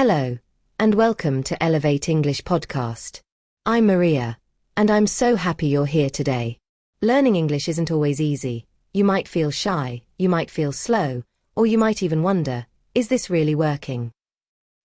Hello, and welcome to Elevate English Podcast. I'm Maria, and I'm so happy you're here today. Learning English isn't always easy. You might feel shy, you might feel slow, or you might even wonder, is this really working?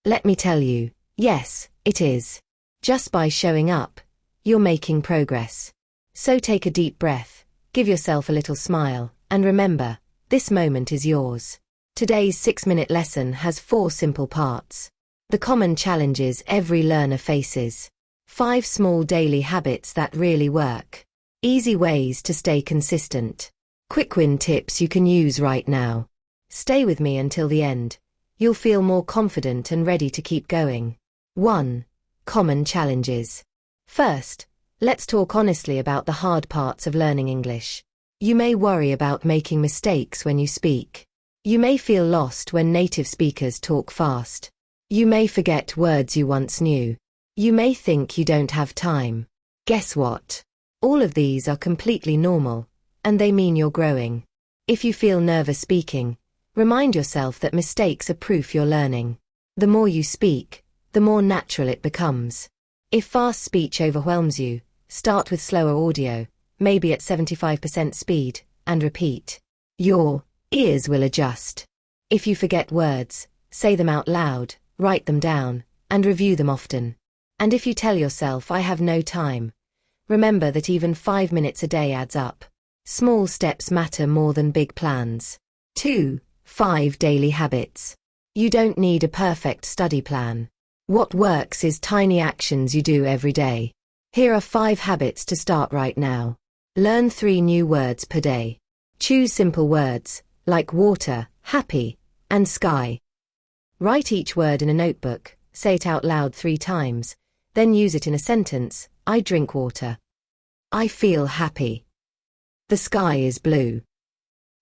Let me tell you, yes, it is. Just by showing up, you're making progress. So take a deep breath, give yourself a little smile, and remember, this moment is yours. Today's 6-minute lesson has 4 simple parts. The common challenges every learner faces. 5 small daily habits that really work. Easy ways to stay consistent. Quick win tips you can use right now. Stay with me until the end. You'll feel more confident and ready to keep going. 1. Common challenges. First, let's talk honestly about the hard parts of learning English. You may worry about making mistakes when you speak. You may feel lost when native speakers talk fast. You may forget words you once knew. You may think you don't have time. Guess what? All of these are completely normal, and they mean you're growing. If you feel nervous speaking, remind yourself that mistakes are proof you're learning. The more you speak, the more natural it becomes. If fast speech overwhelms you, start with slower audio, maybe at 75% speed, and repeat. Your ears will adjust. If you forget words, say them out loud, write them down, and review them often. And if you tell yourself, I have no time, remember that even 5 minutes a day adds up. Small steps matter more than big plans. 2. 5 daily habits. You don't need a perfect study plan. What works is tiny actions you do every day. Here are 5 habits to start right now. Learn 3 new words per day. Choose simple words, like water, happy, and sky. Write each word in a notebook, say it out loud 3 times, then use it in a sentence. I drink water. I feel happy. The sky is blue.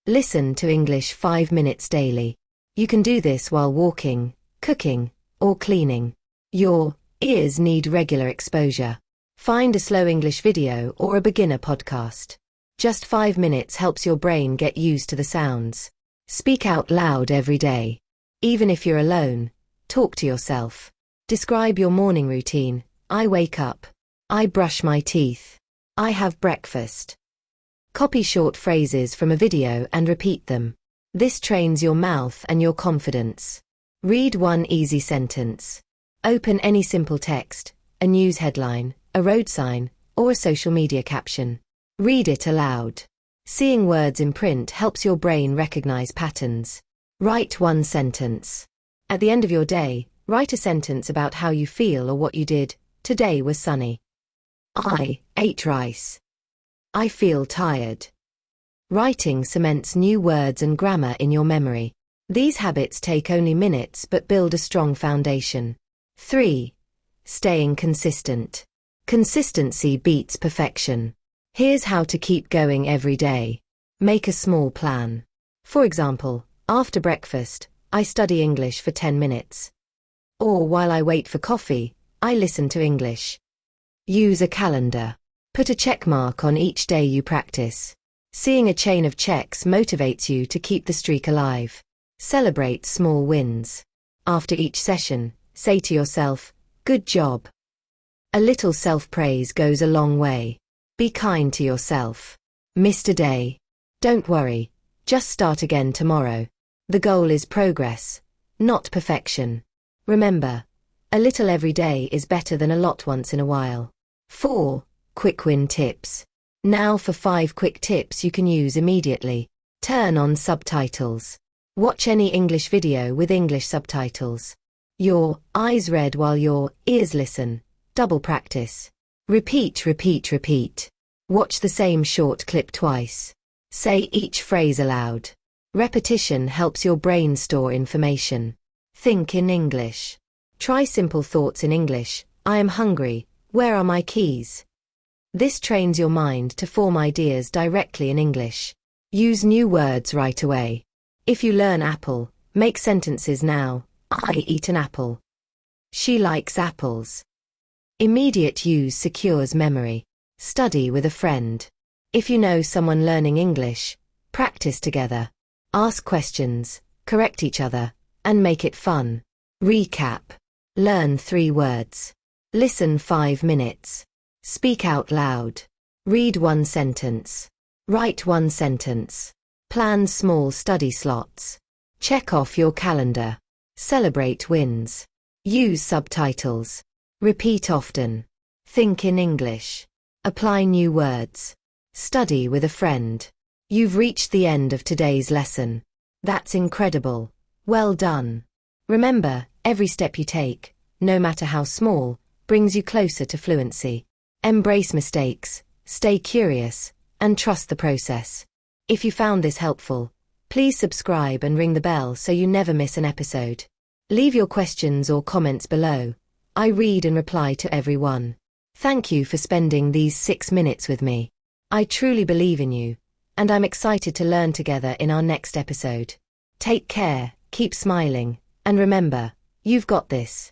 Listen to English 5 minutes daily. You can do this while walking, cooking, or cleaning. Your ears need regular exposure. Find a slow English video or a beginner podcast. Just 5 minutes helps your brain get used to the sounds. Speak out loud every day. Even if you're alone, talk to yourself. Describe your morning routine. I wake up. I brush my teeth. I have breakfast. Copy short phrases from a video and repeat them. This trains your mouth and your confidence. Read 1 easy sentence. Open any simple text, a news headline, a road sign, or a social media caption. Read it aloud. Seeing words in print helps your brain recognize patterns. Write 1 sentence. At the end of your day, write a sentence about how you feel or what you did. Today was sunny. I ate rice. I feel tired. Writing cements new words and grammar in your memory. These habits take only minutes but build a strong foundation. 3. Staying consistent. Consistency beats perfection. Here's how to keep going every day. Make a small plan. For example, after breakfast, I study English for 10 minutes. Or while I wait for coffee, I listen to English. Use a calendar. Put a check mark on each day you practice. Seeing a chain of checks motivates you to keep the streak alive. Celebrate small wins. After each session, say to yourself, good job. A little self-praise goes a long way. Be kind to yourself. Missed a day? Don't worry. Just start again tomorrow. The goal is progress, not perfection. Remember, a little every day is better than a lot once in a while. 4. Quick win tips. Now for 5 quick tips you can use immediately. Turn on subtitles. Watch any English video with English subtitles. Your eyes read while your ears listen. Double practice. Repeat, repeat, repeat. Watch the same short clip twice. Say each phrase aloud. Repetition helps your brain store information. Think in English. Try simple thoughts in English. I am hungry. Where are my keys? This trains your mind to form ideas directly in English. Use new words right away. If you learn apple, make sentences now. I eat an apple. She likes apples. Immediate use secures memory. Study with a friend. If you know someone learning English, practice together. Ask questions, correct each other, and make it fun. Recap. Learn 3 words. Listen 5 minutes. Speak out loud. Read 1 sentence. Write 1 sentence. Plan small study slots. Check off your calendar. Celebrate wins. Use subtitles. Repeat often. Think in English. Apply new words. Study with a friend. You've reached the end of today's lesson. That's incredible. Well done. Remember, every step you take, no matter how small, brings you closer to fluency. Embrace mistakes, stay curious, and trust the process. If you found this helpful, please subscribe and ring the bell so you never miss an episode. Leave your questions or comments below. I read and reply to everyone. Thank you for spending these 6 minutes with me. I truly believe in you, and I'm excited to learn together in our next episode. Take care, keep smiling, and remember, you've got this.